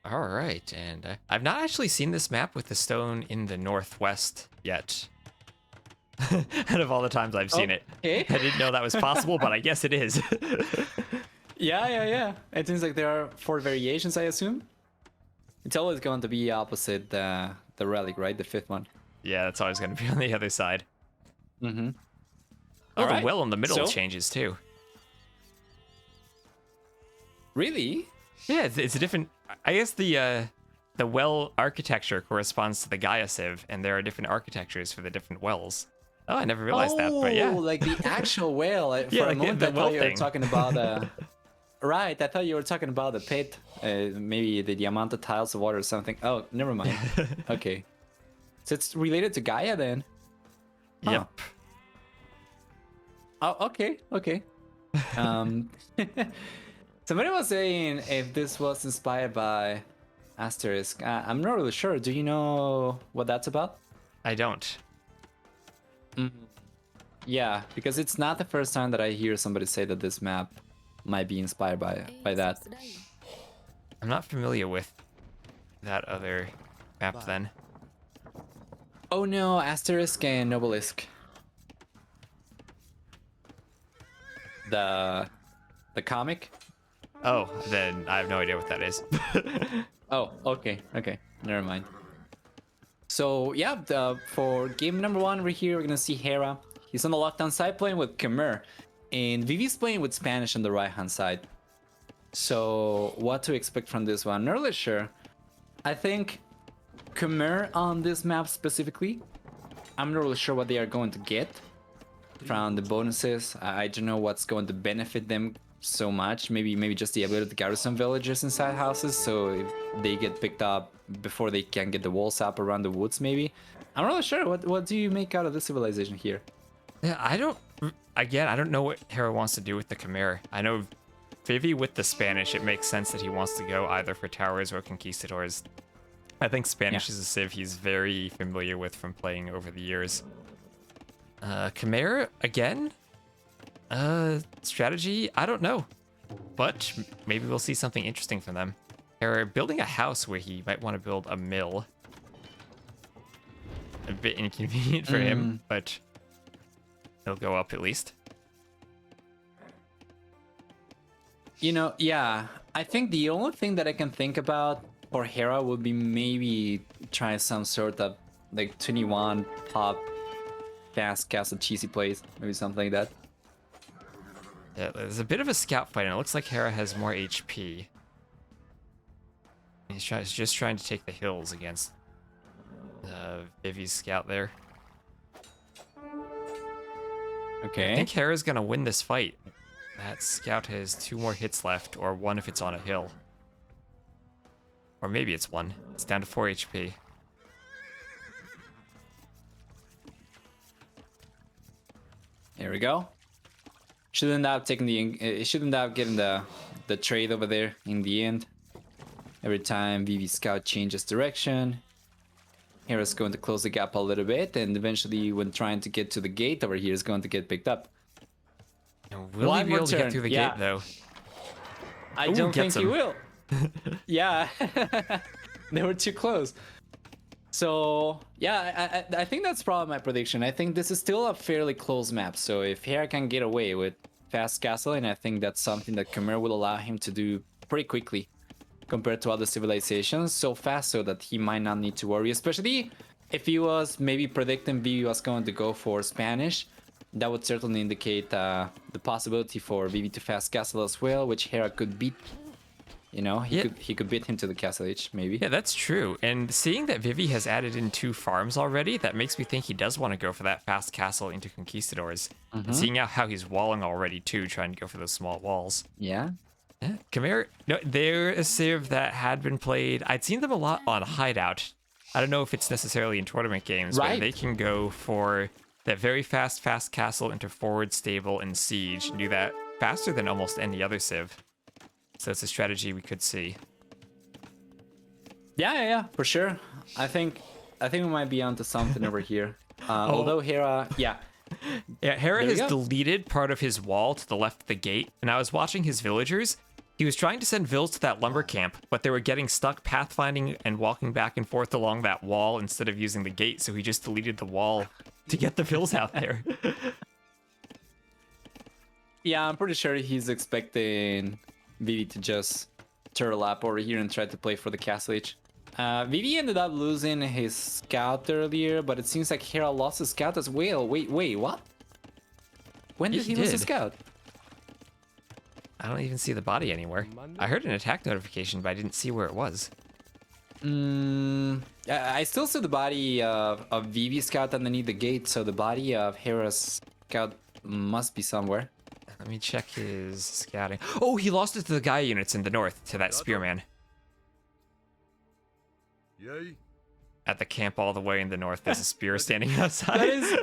All right, and I've not actually seen this map with the stone in the northwest yet. Out of all the times I've seen it, Okay. I didn't know that was possible, but I guess it is. Yeah. It seems like there are 4 variations, I assume. It's always going to be opposite the relic, right? The 5th one. Yeah, that's always going to be on the other side. Mm-hmm. Oh, All the right. well in the middle So? changes too. Really? Yeah, it's a different. I guess the well architecture corresponds to the Gaia Civ, and there are different architectures for the different wells. Oh, I never realized that, but yeah. Like the actual whale. Yeah, For a like moment, the I well thought you were thing. talking about. Right, I thought you were talking about the pit. Maybe the amount of tiles of water or something. Oh, never mind. Okay. So it's related to Gaia then? Huh. Yep. Oh, okay. Um, Somebody was saying if this was inspired by Asterisk. I'm not really sure. Do you know what that's about? I don't. Yeah, because it's not the first time that I hear somebody say that this map might be inspired by that. I'm not familiar with that other map then. Oh no, Asterisk and Obelisk. The comic? Oh, then I have no idea what that is. Oh, okay. Never mind. So yeah, for game number 1, we're here. We're gonna see Hera. He's on the lockdown side playing with Khmer, and Vivi's playing with Spanish on the right hand side. So what to expect from this one? Not really sure. I think Khmer on this map specifically, I'm not really sure what they are going to get from the bonuses. I don't know what's going to benefit them so much. Maybe just the ability to garrison villagers inside houses, so if they get picked up before they can get the walls up around the woods, maybe. I'm not really sure. What do you make out of this civilization here? Yeah, I don't know what Hera wants to do with the Khmer. I know Vivi with the Spanish, it makes sense that he wants to go either for towers or conquistadors. I think Spanish is a civ he's very familiar with from playing over the years. Khmer, again? Strategy? I don't know. But maybe we'll see something interesting from them. Hera building a house where he might want to build a mill. A bit inconvenient for him, but he'll go up at least. You know, yeah. I think the only thing that I can think about for Hera would be maybe try some sort of like 21 pop fast castle cheesy plays, maybe something like that. Yeah, there's a bit of a scout fight, and it looks like Hera has more HP. He's just trying to take the hills against Vivi's scout there. Okay. I think Hera's gonna win this fight. That scout has 2 more hits left, or 1 if it's on a hill. Or maybe it's 1. It's down to 4 HP. There we go. Should end up taking it should end up getting the trade over there in the end. Every time Vivi scout changes direction, Hera's going to close the gap a little bit, and eventually when trying to get to the gate over here is going to get picked up. Will he One be more able to get turn, through the yeah. gate though? I Ooh, don't think gets he him. will. Yeah, they were too close. So yeah, I think that's probably my prediction. I think this is still a fairly close map. So if Hera can get away with fast castling, I think that's something that Khmer will allow him to do pretty quickly compared to other civilizations. So fast so that he might not need to worry, especially if he was maybe predicting Vivi was going to go for Spanish. That would certainly indicate the possibility for Vivi to fast castle as well, which Hera could beat. You know, he could beat him to the castle age, maybe. Yeah, that's true. And seeing that Vivi has added in 2 farms already, that makes me think he does want to go for that fast castle into conquistadors. And seeing how he's walling already too, trying to go for those small walls. Yeah. Yeah, Khmer, no, they're a civ that had been played. I'd seen them a lot on Hideout. I don't know if it's necessarily in tournament games, Right. but they can go for that very fast castle into forward, stable, and siege, and do that faster than almost any other civ. So it's a strategy we could see. Yeah, for sure. I think we might be onto something over here. Although Hera, yeah. Yeah, Hera There we has go. deleted part of his wall to the left of the gate, and I was watching his villagers. He was trying to send Vils to that lumber camp, but they were getting stuck pathfinding and walking back and forth along that wall instead of using the gate, so he just deleted the wall to get the Vils out there. Yeah, I'm pretty sure he's expecting Vivi to just turtle up over here and try to play for the castle age. Vivi ended up losing his scout earlier, but it seems like Hera lost his scout as well. Wait, what? When did he lose his scout? I don't even see the body anywhere. I heard an attack notification, but I didn't see where it was. I still see the body of Vivi's scout underneath the gate, so the body of Hera's scout must be somewhere. Let me check his scouting. Oh, he lost it to the Gaia units in the north, to that spearman. Yay. At the camp all the way in the north, there's a spear standing outside. That is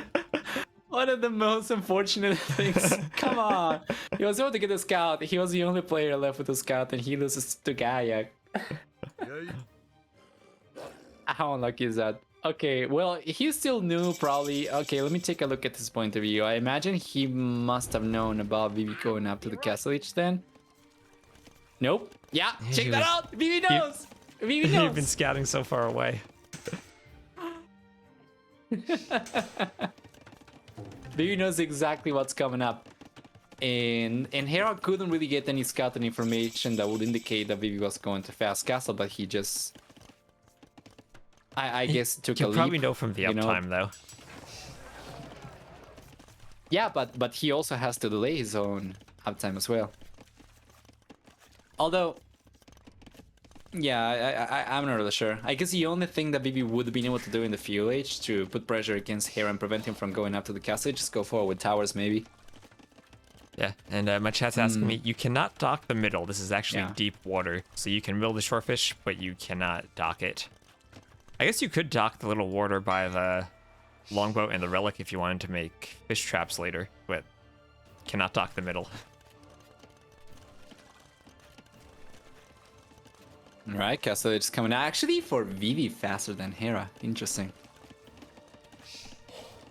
one of the most unfortunate things. Come on. He was able to get the scout. He was the only player left with the scout, and he loses to Gaia. Yay. How unlucky is that? Okay, well, he's still new, probably. Okay, let me take a look at his point of view. I imagine he must have known about Vivi going up to the castle each then. Nope. Yeah, check that out. Vivi knows. Vivi knows. You've been scouting so far away. Vivi knows exactly what's coming up. And Hera couldn't really get any scouting information that would indicate that Vivi was going to fast castle, but he just... I guess took a You'll leap. probably know from the you know? uptime, though. Yeah, but he also has to delay his own uptime as well. Although, yeah, I'm not really sure. I guess the only thing that Vivi would have been able to do in the fuel age to put pressure against Hera and prevent him from going up to the castle, just go forward with towers maybe. Yeah, and my chat's asking me, you cannot dock the middle. This is actually deep water, so you can mill the shorefish, but you cannot dock it. I guess you could dock the little warder by the longboat and the relic if you wanted to make fish traps later, but cannot dock the middle. Alright, castle age is coming out. Actually, for Vivi, faster than Hera. Interesting.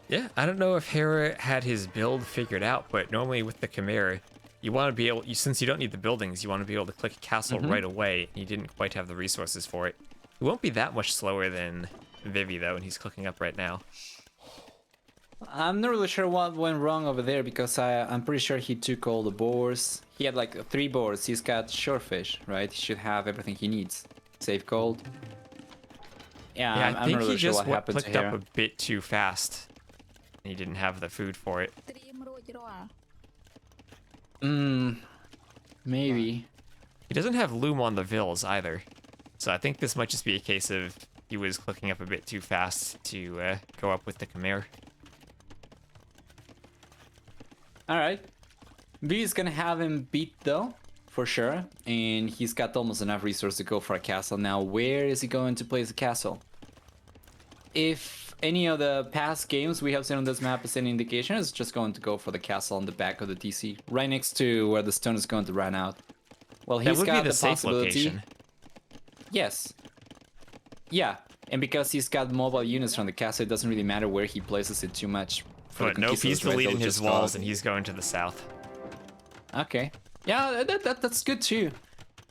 Yeah, I don't know if Hera had his build figured out, but normally with the Chimera, you want to be able, since you don't need the buildings, you want to be able to click a castle right away. You didn't quite have the resources for it. It won't be that much slower than Vivi, though, and he's clicking up right now. I'm not really sure what went wrong over there, because I'm pretty sure he took all the boars. He had like 3 boars. He's got shorefish, right? He should have everything he needs. Save gold. Yeah, Yeah, I'm I not think really he sure just what happened to clicked up Hera. a bit too fast. And he didn't have the food for it. Maybe. He doesn't have loom on the Vils either. So I think this might just be a case of he was clicking up a bit too fast to go up with the Chimera. Alright. Vivi's gonna have him beat though, for sure. And he's got almost enough resources to go for a castle. Now, where is he going to place a castle? If any of the past games we have seen on this map is any indication, it's just going to go for the castle on the back of the TC, right next to where the stone is going to run out. Well, That he's would got be the safe possibility. location. Yes. Yeah, and because he's got mobile units from the castle, it doesn't really matter where he places it too much. But nope, he's deleting his walls and he's going to the south. Okay. Yeah, that's good too.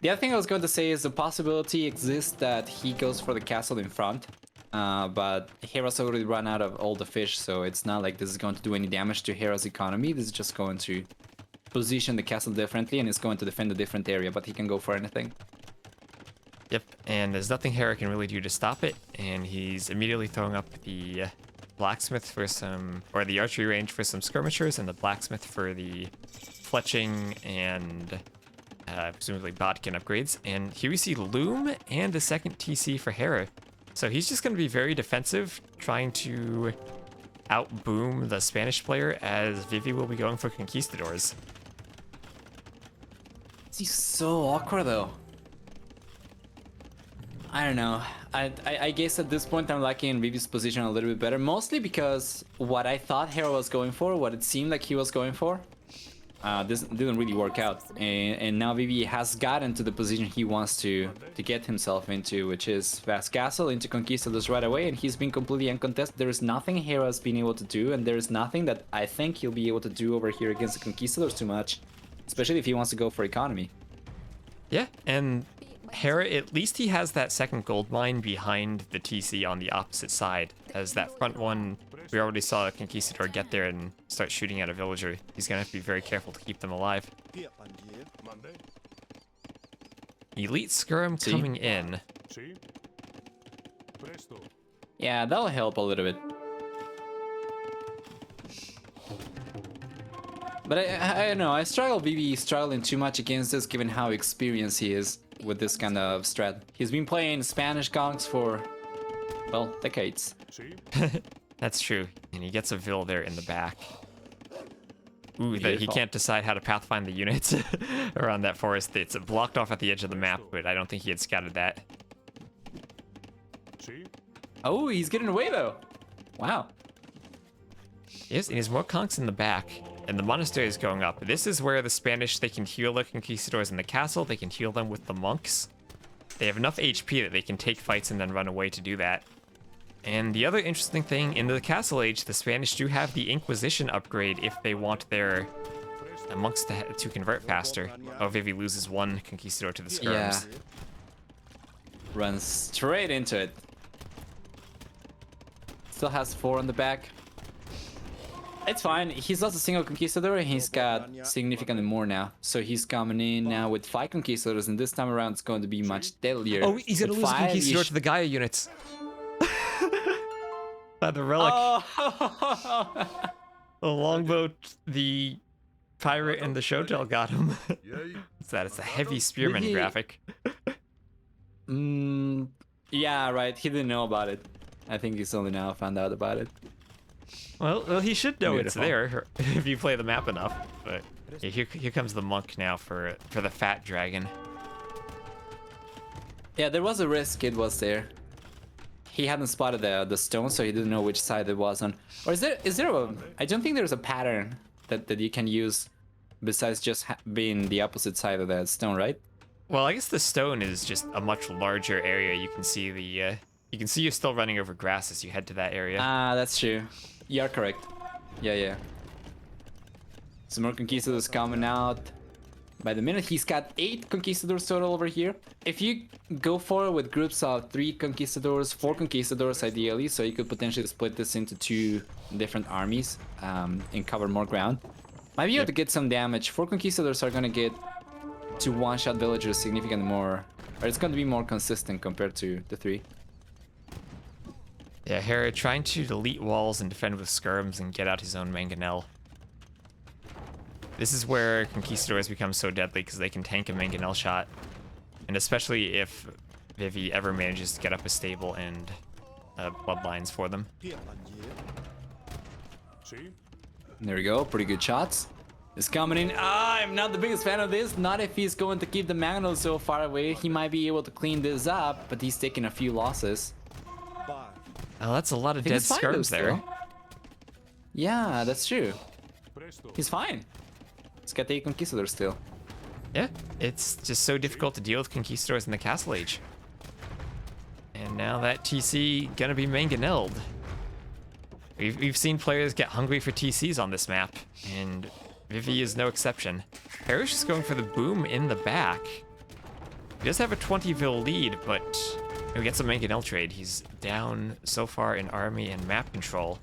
The other thing I was going to say is the possibility exists that he goes for the castle in front. But Hera's already run out of all the fish, so it's not like this is going to do any damage to Hera's economy. This is just going to position the castle differently, and it's going to defend a different area, but he can go for anything. Yep, and there's nothing Hera can really do to stop it, and he's immediately throwing up the blacksmith for some, or the archery range for some skirmishers, and the blacksmith for the fletching and presumably bodkin upgrades. And here we see loom and a second TC for Hera. So he's just going to be very defensive, trying to outboom the Spanish player, as Vivi will be going for conquistadors. He's so awkward though. I don't know. I guess at this point I'm liking Vivi's position a little bit better, mostly because what I thought Hera was going for, what it seemed like he was going for, this didn't really work out. And now Vivi has gotten to the position he wants to get himself into, which is fast castle into conquistadors right away, and he's been completely uncontested. There is nothing Hera's been able to do, and there is nothing that I think he'll be able to do over here against the conquistadors too much, especially if he wants to go for economy. Yeah, and Hera, at least he has that second gold mine behind the TC on the opposite side. As that front one, we already saw a Conquistador get there and start shooting at a villager. He's gonna have to be very careful to keep them alive. Elite Skirm coming in. Yeah, that'll help a little bit. But I don't know, I struggle Vivi struggling too much against this given how experienced he is with this kind of strat. He's been playing Spanish Conqs for, well, decades. That's true. And he gets a Vil there in the back. Ooh, that he can't decide how to pathfind the units around that forest. It's blocked off at the edge of the map, but I don't think he had scouted that. Oh, he's getting away though. Wow. Yes, and there's more Conqs in the back. And the monastery is going up. This is where the Spanish, they can heal the conquistadors in the castle. They can heal them with the monks. They have enough HP that they can take fights and then run away to do that. And the other interesting thing, in the Castle Age, the Spanish do have the Inquisition upgrade if they want their monks to convert faster. Oh, Vivi loses one conquistador to the skirms. Yeah. Runs straight into it. Still has 4 on the back. It's fine. He's lost a single conquistador and he's got significantly more now. So he's coming in now with 5 conquistadors, and this time around it's going to be much deadlier. Oh, he's gonna With lose a 5, conquistador to the Gaia units. By the relic. Oh. The longbow, the pirate, and the shotel got him. It's that. It's a heavy spearman Vivi- graphic. Yeah, right. He didn't know about it. I think he's only now found out about it. Well, he should know Beautiful. it's there if you play the map enough. But yeah, here comes the monk now for the fat dragon. Yeah, there was a risk it was there. He hadn't spotted the stone, so he didn't know which side it was on. Or is there a... I don't think there's a pattern that you can use besides just being the opposite side of that stone, right? Well, I guess the stone is just a much larger area. You can see the you can see you're still running over grass as you head to that area. Ah, that's true. You are correct. Yeah. Some more conquistadors coming out. By the minute, he's got 8 conquistadors total over here. If you go forward with groups of 3 conquistadors, 4 conquistadors ideally, so you could potentially split this into 2 different armies and cover more ground. Might be able to get some damage. 4 conquistadors are gonna get to one-shot villagers significantly more, or it's going to be more consistent compared to the 3. Yeah, Hera trying to delete walls and defend with skirms and get out his own mangonel. This is where conquistadors become so deadly because they can tank a mangonel shot. And especially if Vivi ever manages to get up a stable and bloodlines for them. There we go, pretty good shots. It's coming in. I'm not the biggest fan of this. Not if he's going to keep the mangonel so far away. He might be able to clean this up, but he's taking a few losses. Oh, that's a lot of I think dead it's fine, skirms though, there. still. Yeah, that's true. He's fine. He's got 8 conquistadors still. Yeah, it's just so difficult to deal with conquistadors in the Castle Age. And now that TC gonna be mangonelled. We've seen players get hungry for TCs on this map, and Vivi is no exception. Hera's just going for the boom in the back. He does have a 20 vil lead, but he gets a mangonel trade. He's down so far in army and map control.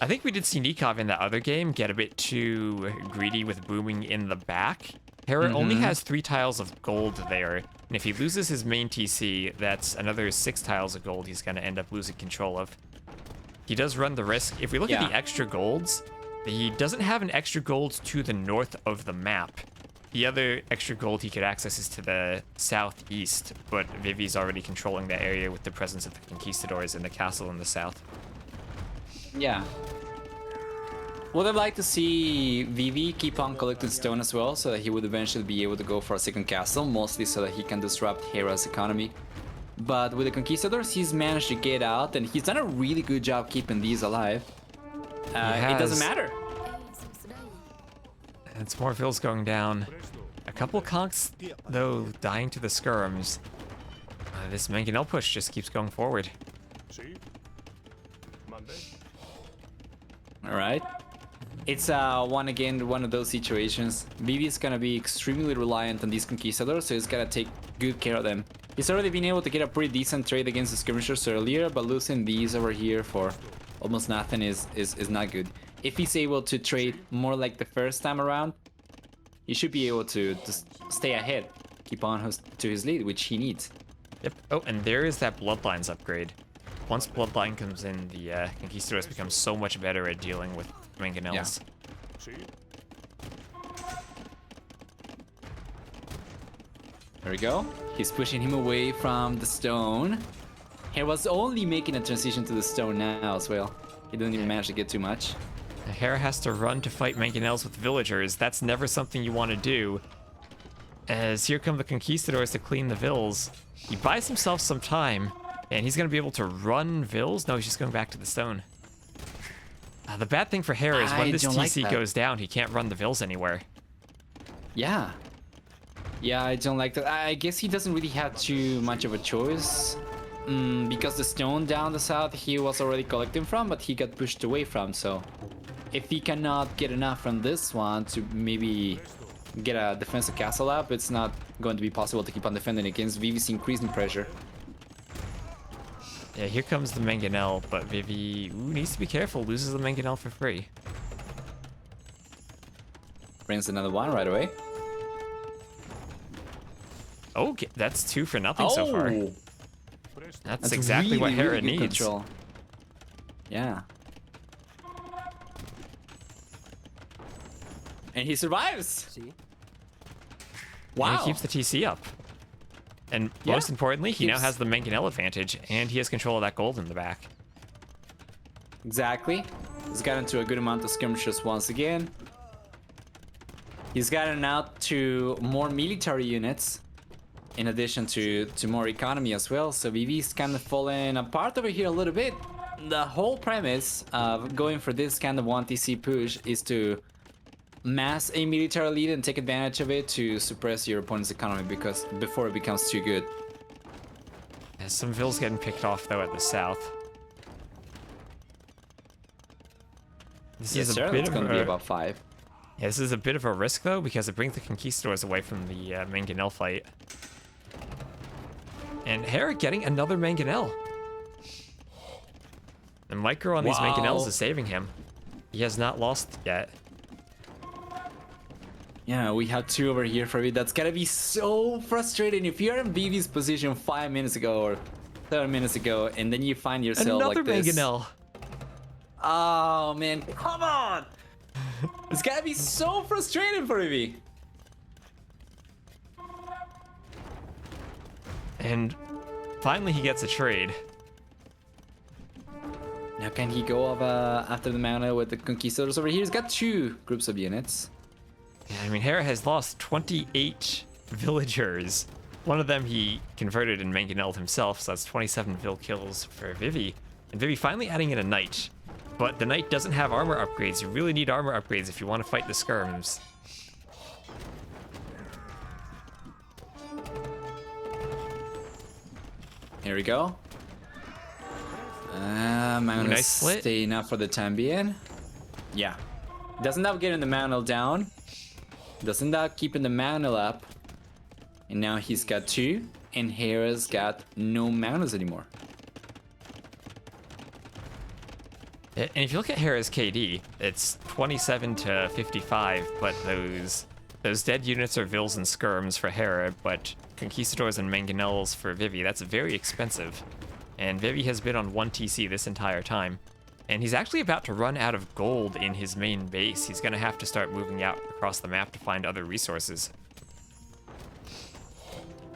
I think we did see Nikov in that other game get a bit too greedy with booming in the back. Hera only has 3 tiles of gold there, and if he loses his main TC, that's another 6 tiles of gold he's going to end up losing control of. He does run the risk. If we look at the extra golds, he doesn't have an extra gold to the north of the map. The other extra gold he could access is to the southeast, but Vivi's already controlling that area with the presence of the conquistadors in the castle in the south. Yeah. Would have liked to see Vivi keep on collecting stone as well, so that he would eventually be able to go for a second castle, mostly so that he can disrupt Hera's economy. But with the conquistadors, he's managed to get out, and he's done a really good job keeping these alive. It doesn't matter. And some more vills going down. A couple Conqs, though, dying to the skirms. This mangonel push just keeps going forward. All right. It's one of those situations. Vivi is gonna be extremely reliant on these conquistadors, so he's gotta take good care of them. He's already been able to get a pretty decent trade against the skirmishers earlier, but losing these over here for almost nothing is not good. If he's able to trade more like the first time around, he should be able to stay ahead, keep on to his lead, which he needs. Yep. Oh, and there is that Bloodlines upgrade. Once Bloodline comes in, the Conquistadors become so much better at dealing with mangonels. Yeah. There we go. He's pushing him away from the stone. He was only making a transition to the stone now as well. He didn't even manage to get too much. Hera has to run to fight mangonels with villagers. That's never something you want to do. As here come the Conquistadors to clean the vills. He buys himself some time, and he's going to be able to run vills? No, he's just going back to the stone. The bad thing for Hera is when this TC goes down, he can't run the vills anywhere. Yeah. Yeah, I don't like that. I guess he doesn't really have too much of a choice. Because the stone down the south he was already collecting from, but he got pushed away from, so... If he cannot get enough from this one to maybe get a defensive castle up, it's not going to be possible to keep on defending against Vivi's increasing pressure. Yeah, here comes the mangonel, but Vivi needs to be careful, loses the mangonel for free. Brings another one right away. Okay, that's 2 for nothing so far. That's exactly really, what Hera really good needs. Control. Yeah. And he survives. Wow. And he keeps the TC up. And most importantly, he now has the mangonel advantage, and he has control of that gold in the back. Exactly. He's gotten to a good amount of skirmishers once again. He's gotten out to more military units, in addition to more economy as well. So Vivi's kind of falling apart over here a little bit. The whole premise of going for this kind of 1TC push is to mass a military lead and take advantage of it to suppress your opponent's economy before it becomes too good. Some vills getting picked off though at the south. This is a bit it's of going to be about 5. Yeah, this is a bit of a risk though, because it brings the Conquistadors away from the mangonel fight. And Hera getting another mangonel. The micro on these mangonels is saving him. He has not lost yet. Yeah, we have 2 over here for me. That's gotta be so frustrating if you're in Vivi's position 5 minutes ago or 7 minutes ago, and then you find yourself Another like this. mangonel. Oh man, come on! It's gotta be so frustrating for Vivi. And finally he gets a trade. Now can he go after the mangonel with the Conquistadors over here? He's got 2 groups of units. Yeah, I mean, Hera has lost 28 villagers. One of them he converted and mangonelled himself, so that's 27 vill kills for Vivi. And Vivi finally adding in a knight. But the knight doesn't have armor upgrades. You really need armor upgrades if you want to fight the skirms. Here we go. I'm gonna nice split. stay enough for the time being. Yeah. Doesn't end up getting the mangonel down. Doesn't end up keeping the mangonel up. And now he's got 2. And Hera's got no mangonels anymore. And if you look at Hera's KD, it's 27 to 55, but those dead units are vills and skirms for Hera, but Conquistadors and mangonels for Vivi. That's very expensive. And Vivi has been on 1 TC this entire time. And he's actually about to run out of gold in his main base. He's going to have to start moving out across the map to find other resources.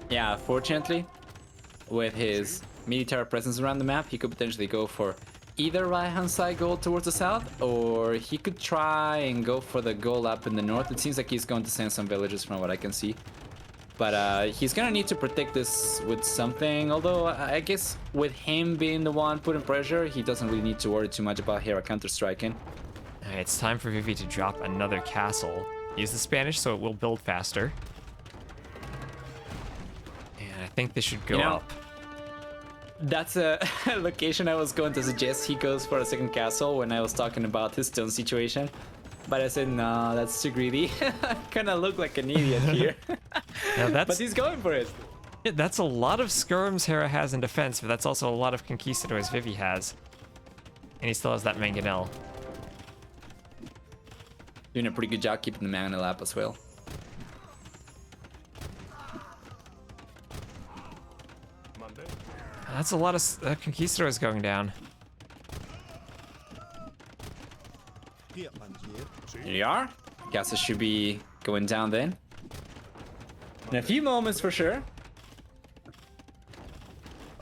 Yeah, fortunately, with his military presence around the map, he could potentially go for either right-hand side gold towards the south, or he could try and go for the gold up in the north. It seems like he's going to send some villages from what I can see. But he's gonna need to protect this with something, although I guess with him being the one putting pressure, he doesn't really need to worry too much about Hera counter-striking. It's time for Vivi to drop another castle. Use the Spanish so it will build faster. And I think this should go up. That's a location I was going to suggest he goes for a second castle when I was talking about his stone situation. But I said, no, that's too greedy. Kind of look like an idiot here. Now But that's he's going for it. that's a lot of skirms Hera has in defense, but that's also a lot of conquistadors Vivi has. And he still has that mangonel. Doing a pretty good job keeping the mangonel up as well. That's a lot of conquistadors going down. Here you are. Guess it should be going down then. In a few moments for sure.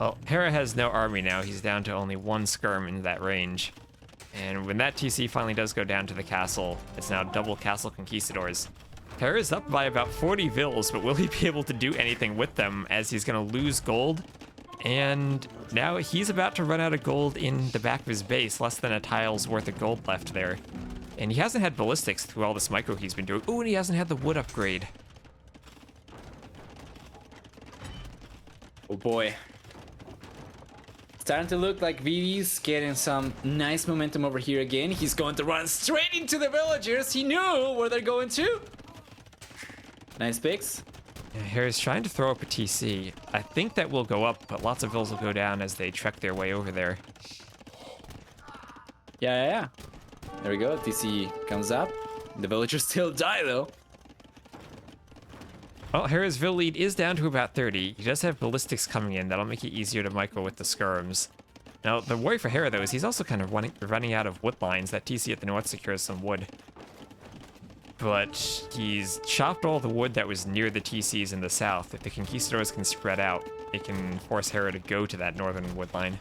Well, Hera has no army now. He's down to only one skirm in that range. And when that TC finally does go down to the castle, it's now double castle conquistadors. Hera's up by about 40 vils, but will he be able to do anything with them as he's going to lose gold? And now he's about to run out of gold in the back of his base, less than a tile's worth of gold left there. And he hasn't had ballistics through all this micro he's been doing. Oh, and he hasn't had the wood upgrade. Oh boy. Starting to look like Vivi's getting some nice momentum over here again. He's going to run straight into the villagers. He knew where they're going to. Nice picks. Yeah, Hera's trying to throw up a TC. I think that will go up, but lots of vills will go down as they trek their way over there. Yeah. There we go. TC comes up. The villagers still die though. Well, Hera's Vil lead is down to about 30. He does have ballistics coming in. That'll make it easier to micro with the skirms. Now, the worry for Hera, though, is he's also kind of running out of wood lines. That TC at the north secures some wood. But he's chopped all the wood that was near the TCs in the south. If the conquistadors can spread out, it can force Hera to go to that northern wood line.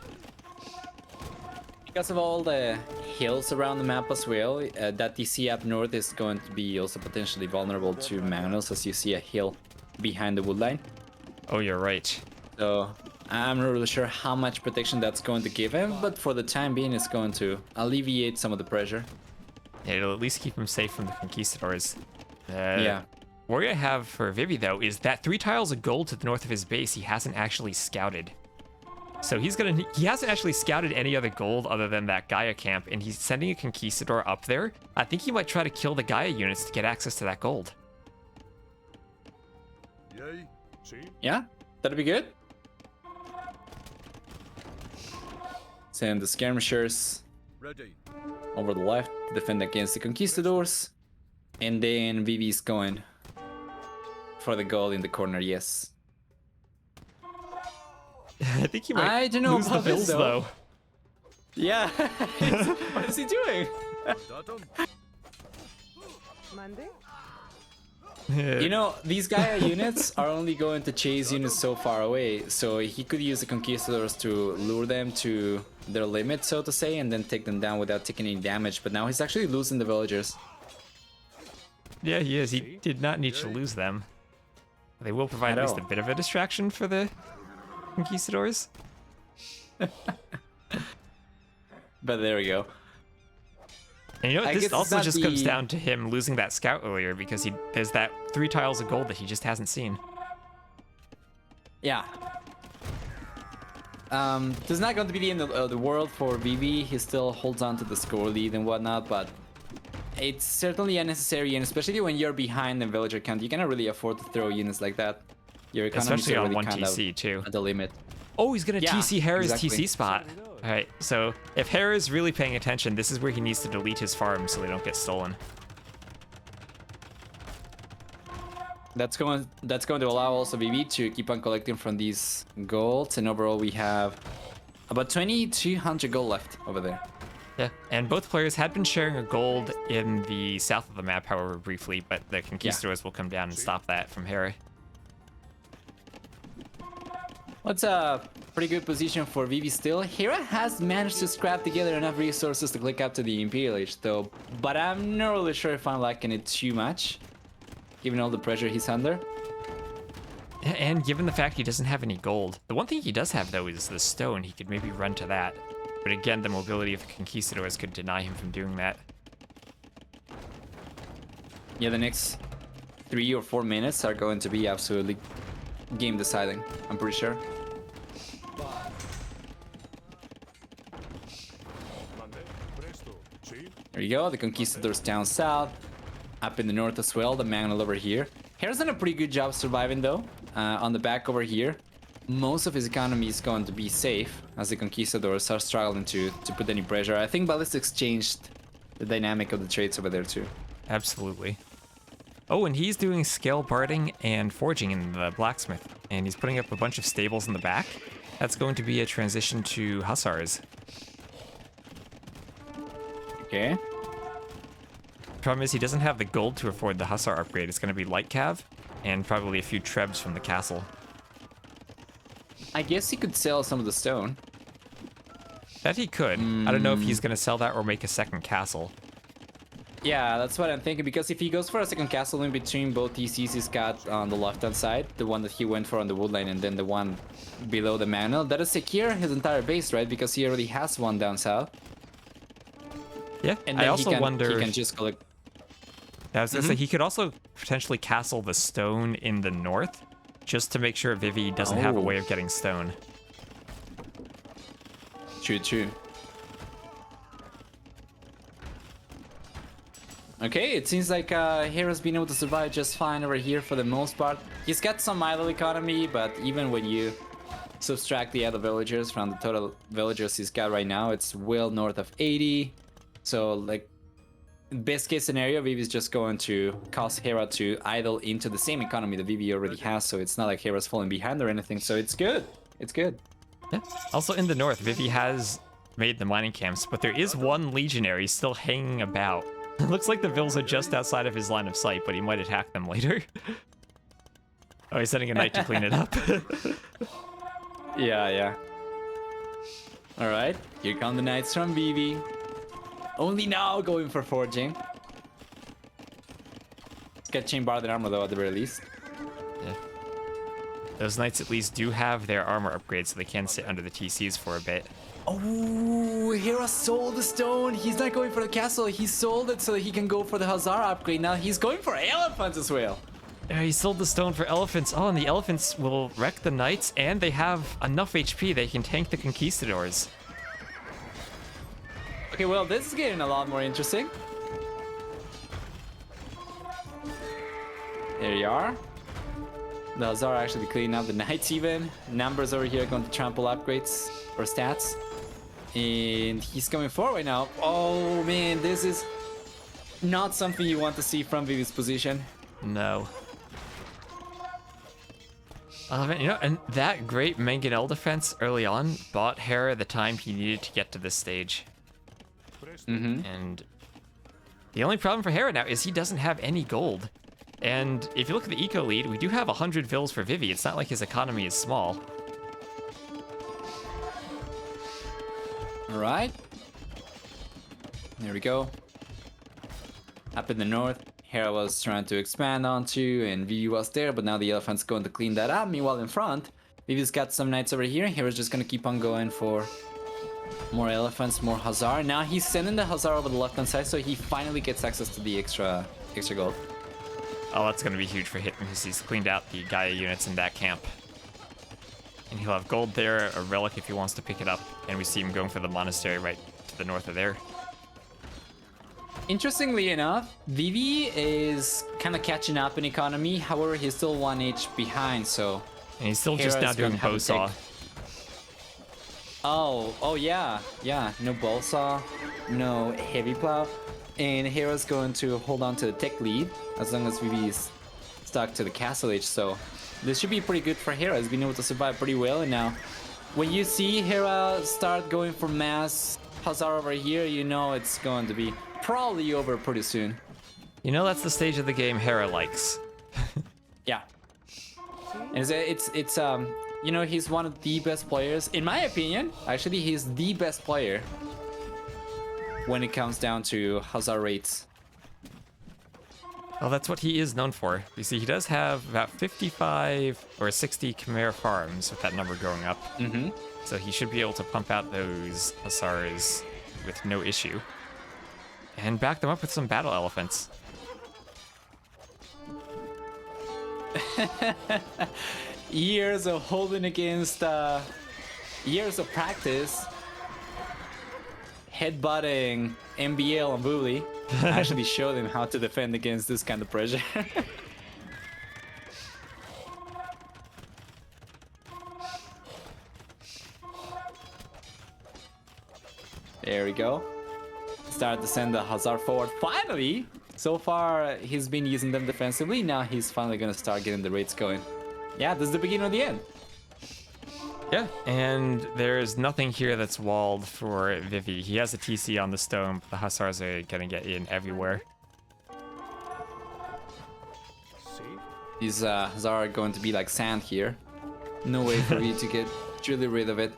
Because of all the hills around the map as well, that TC up north is going to be also potentially vulnerable to mangonels, as you see a hill behind the wood line. Oh, you're right. So I'm not really sure how much protection that's going to give him, but for the time being, it's going to alleviate some of the pressure. Yeah, it'll at least keep him safe from the conquistadors. Yeah. Worry I have for Vivi, though, is that 3 tiles of gold to the north of his base he hasn't actually scouted. So he hasn't actually scouted any other gold other than that Gaia camp, and he's sending a conquistador up there. I think he might try to kill the Gaia units to get access to that gold. Yay. See? Yeah, that'd be good. Send the skirmishers Ready. over the left to defend against the conquistadors. And then Vivi's going for the gold in the corner, yes. I think he might I don't know lose the about this, bills, though. though. Yeah, what is he doing? Datum. Monday? You know, these Gaia units are only going to chase units so far away, so he could use the conquistadors to lure them to their limit, so to say, and then take them down without taking any damage. But now he's actually losing the villagers. Yeah, he is. He did not need to lose them. They will provide at least a bit of a distraction for the conquistadors. But there we go. And you know what? I guess This it's also not just comes the- down to him losing that scout earlier because there's that 3 tiles of gold that he just hasn't seen. Yeah. There's not going to be the end of the world for Vivi. He still holds on to the score lead and whatnot, but it's certainly unnecessary, and especially when you're behind the villager count, you cannot really afford to throw units like that. Your economy is Especially on already one kind TC of too. at the limit. Oh, he's gonna Yeah, TC Hera's exactly. TC spot. Alright, so if Hera's really paying attention, this is where he needs to delete his farms so they don't get stolen. That's going to allow also Vivi to keep on collecting from these golds, and overall we have about 2,200 gold left over there. Yeah, and both players had been sharing a gold in the south of the map, however, briefly, but the conquistadors will come down and stop that from Hera. What's a pretty good position for Vivi still. Hera has managed to scrap together enough resources to click up to the Imperial Age though, but I'm not really sure if I'm liking it too much, given all the pressure he's under. And given the fact he doesn't have any gold. The one thing he does have, though, is the stone. He could maybe run to that. But again, the mobility of the conquistadors could deny him from doing that. Yeah, the next 3 or 4 minutes are going to be absolutely game deciding, I'm pretty sure. Monday. Presto. See? There you go. The Conquistadors down south. Up in the north as well. The Magnol over here. Hera's done a pretty good job surviving though. On the back over here. Most of his economy is going to be safe as the Conquistadors are struggling to put any pressure. I think Ballistics changed the dynamic of the trades over there too. Absolutely. Oh, and he's doing scale barding and forging in the blacksmith. And he's putting up a bunch of stables in the back. That's going to be a transition to Hussars. Okay. Problem is he doesn't have the gold to afford the Hussar upgrade. It's going to be light cav and probably a few trebs from the castle. I guess he could sell some of the stone. That he could. I don't know if he's going to sell that or make a second castle. Yeah, that's what I'm thinking, because if he goes for a second castle in between both TCs he's got on the left-hand side, the one that he went for on the woodline and then the one below the manor, that'll secure his entire base, right? Because he already has one down south. Yeah, And I then also wonder... he can just collect... I was going to say, he could also potentially castle the stone in the north, just to make sure Vivi doesn't have a way of getting stone. True. Okay, it seems like Hera's been able to survive just fine over here for the most part. He's got some idle economy, but even when you subtract the other villagers from the total villagers he's got right now, it's well north of 80. So, like, best case scenario, Vivi's just going to cause Hera to idle into the same economy that Vivi already has, so it's not like Hera's falling behind or anything, so it's good. It's good. Yeah. Also in the north, Vivi has made the mining camps, but there is one legionary still hanging about. It looks like the Vills are just outside of his line of sight, but he might attack them later. Oh, he's sending a knight to clean it up. Yeah. Alright, here come the knights from Vivi. Only now going for forging. It's got chain barded armor though at the very least. Yeah. Those knights at least do have their armor upgrades, so they can sit under the TCs for a bit. Oh, Hera sold the stone. He's not going for the castle. He sold it so that he can go for the Hussar upgrade. Now he's going for elephants as well. Yeah, he sold the stone for elephants. Oh, and the elephants will wreck the knights, and they have enough HP they can tank the conquistadors. Okay, well, this is getting a lot more interesting. There you are. The Hussar actually cleaning up the knights even. Numbers over here are going to trample upgrades or stats. And he's coming forward now. Oh man, this is not something you want to see from Vivi's position. No. You know, and that great Mangonel defense early on bought Hera the time he needed to get to this stage. And the only problem for Hera now is he doesn't have any gold. And if you look at the eco lead, we do have 100 Vils for Vivi. It's not like his economy is small. All right. There we go. Up in the north, Hera was trying to expand onto, and Vivi was there, but now the elephant's going to clean that up. Meanwhile, in front, Vivi's got some knights over here. Hera's just going to keep on going for more elephants, more Hussar. Now he's sending the Hussar over the left-hand side, so he finally gets access to the extra gold. Oh, that's going to be huge for him because he's cleaned out the Gaia units in that camp. And he'll have gold there, a relic if he wants to pick it up. And we see him going for the monastery right to the north of there. Interestingly enough, Vivi is kind of catching up in economy. However, he's still 1 H behind, so... And he's still just now Hera's gonna doing have to bowsaw. Oh yeah. No bowsaw, no heavy plow. And Hera's going to hold on to the tech lead as long as Vivi is stuck to the castle age, so this should be pretty good for Hera. He's been able to survive pretty well, and now when you see Hera start going for mass Hussar over here, you know it's going to be probably over pretty soon. You know, that's the stage of the game Hera likes. Yeah. And it's you know, he's one of the best players in my opinion. Actually, he's the best player when it comes down to Hussar rates. Well, that's what he is known for. You see, he does have about 55 or 60 Khmer farms with that number going up. So he should be able to pump out those Hussars with no issue. And back them up with some battle elephants. Years of holding against years of practice. headbutting MBL and Bully. Actually show them how to defend against this kind of pressure. There we go. Start to send the Hussar forward. Finally! So far, he's been using them defensively. Now he's finally gonna start getting the raids going. Yeah, this is the beginning of the end. Yeah, and there's nothing here that's walled for Vivi. He has a TC on the stone, but the Hussars are gonna get in everywhere. See? These Hussar are going to be like sand here. No way for you to get truly rid of it.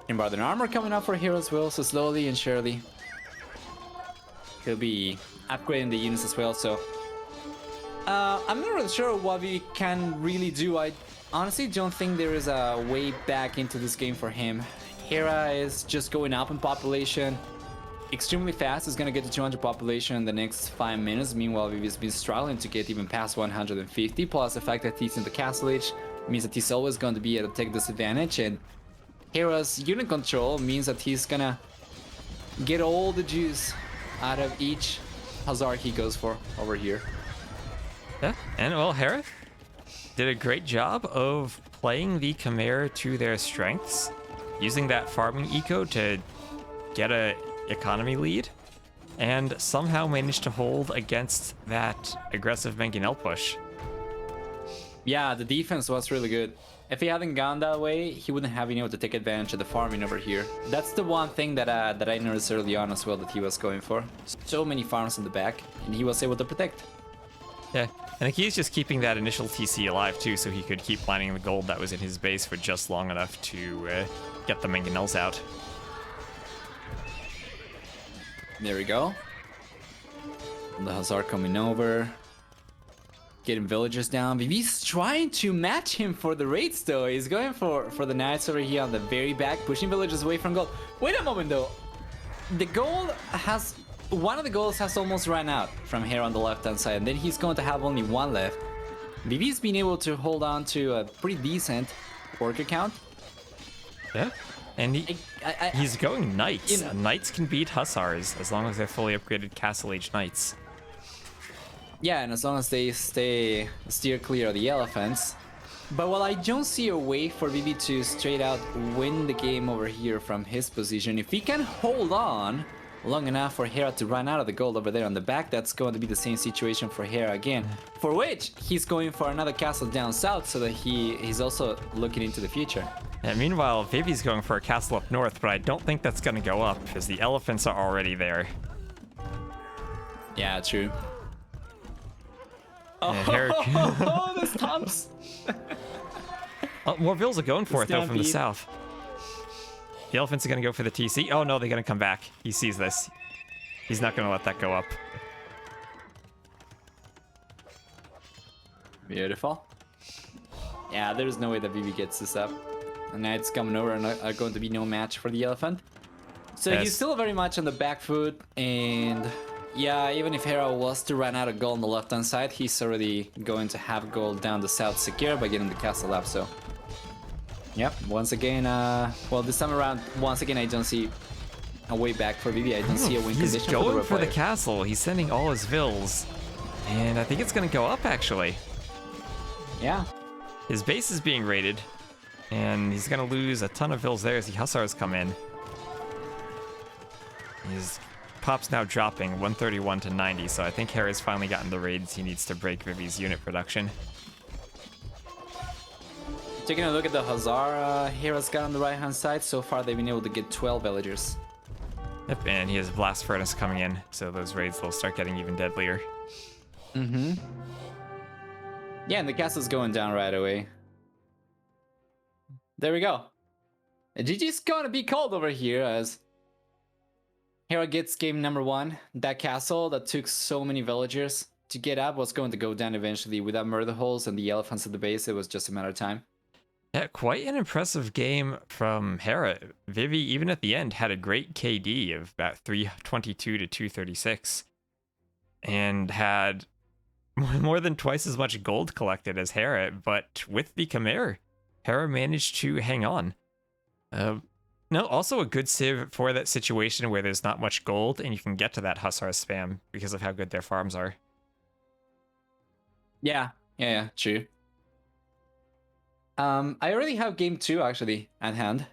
Embroidered armor coming up for Hero as well, so slowly and surely he'll be upgrading the units as well. So I'm not really sure what we can really do. I honestly don't think there is a way back into this game for him. Hera is just going up in population extremely fast. It's gonna get to 200 population in the next 5 minutes. Meanwhile, Vivi's been struggling to get even past 150. Plus the fact that he's in the castle age means that he's always going to be at a tech disadvantage, and Hera's unit control means that he's gonna get all the juice out of each Hussar he goes for over here. Yeah, and well, Hera did a great job of playing the Khmer to their strengths, using that farming eco to get a economy lead, and somehow managed to hold against that aggressive Mangonel push. Yeah, the defense was really good. If he hadn't gone that way, he wouldn't have been able to take advantage of the farming over here. That's the one thing that I noticed early on as well that he was going for. So many farms in the back, and he was able to protect. Yeah, and the key is just keeping that initial TC alive too, so he could keep mining the gold that was in his base for just long enough to get the Mangonels out. There we go. The Hussar coming over. Getting villagers down. Vivi's trying to match him for the raids though. He's going for the knights over here on the very back, pushing villagers away from gold. Wait a moment though. The gold has... One of the goals has almost run out from here on the left-hand side, and then he's going to have only one left. Vivi's been able to hold on to a pretty decent worker count. Yeah, and he's going knights. You know. Knights can beat Hussars as long as they're fully upgraded Castle Age knights. Yeah, and as long as they steer clear of the elephants. But while I don't see a way for Vivi to straight out win the game over here from his position, if he can hold on long enough for Hera to run out of the gold over there on the back, that's going to be the same situation for Hera again. For which, he's going for another castle down south so that he's also looking into the future. And meanwhile, Vivi's going for a castle up north, but I don't think that's going to go up because the elephants are already there. Yeah, true. And Hera... Oh, the stomps! Oh, more vills are going for it though from the Stampede. south. The elephants are going to go for the TC. Oh no, they're going to come back. He sees this. He's not going to let that go up. Beautiful. Yeah, there's no way that Vivi gets this up. The knights coming over are going to be no match for the elephant. So Yes. he's still very much on the back foot, and yeah, even if Hera was to run out of gold on the left-hand side, he's already going to have gold down the south secure by getting the castle up, so... Yep, once again, well, this time around, once again, I don't see a way back for Vivi. I don't see a win He's condition going for the the castle. He's sending all his vills. And I think it's going to go up actually. Yeah. His base is being raided. And he's going to lose a ton of vills there as the Hussars come in. His pop's now dropping 131 to 90, so I think Hera's finally gotten the raids he needs to break Vivi's unit production. Taking a look at the Hussar Hera's got on the right-hand side, so far they've been able to get 12 villagers. Yep, and he has Blast Furnace coming in, so those raids will start getting even deadlier. Mm-hmm. Yeah, and the castle's going down right away. There we go. GG's gonna be called over here as Hera gets game number 1. That castle that took so many villagers to get up was going to go down eventually. Without murder holes and the elephants at the base, it was just a matter of time. Yeah, quite an impressive game from Hera. Vivi, even at the end, had a great KD of about 322 to 236. And had more than twice as much gold collected as Hera, but with the Khmer, Hera managed to hang on. No, also a good civ for that situation where there's not much gold and you can get to that Hussar spam because of how good their farms are. Yeah, true. I already have game 2 actually at hand.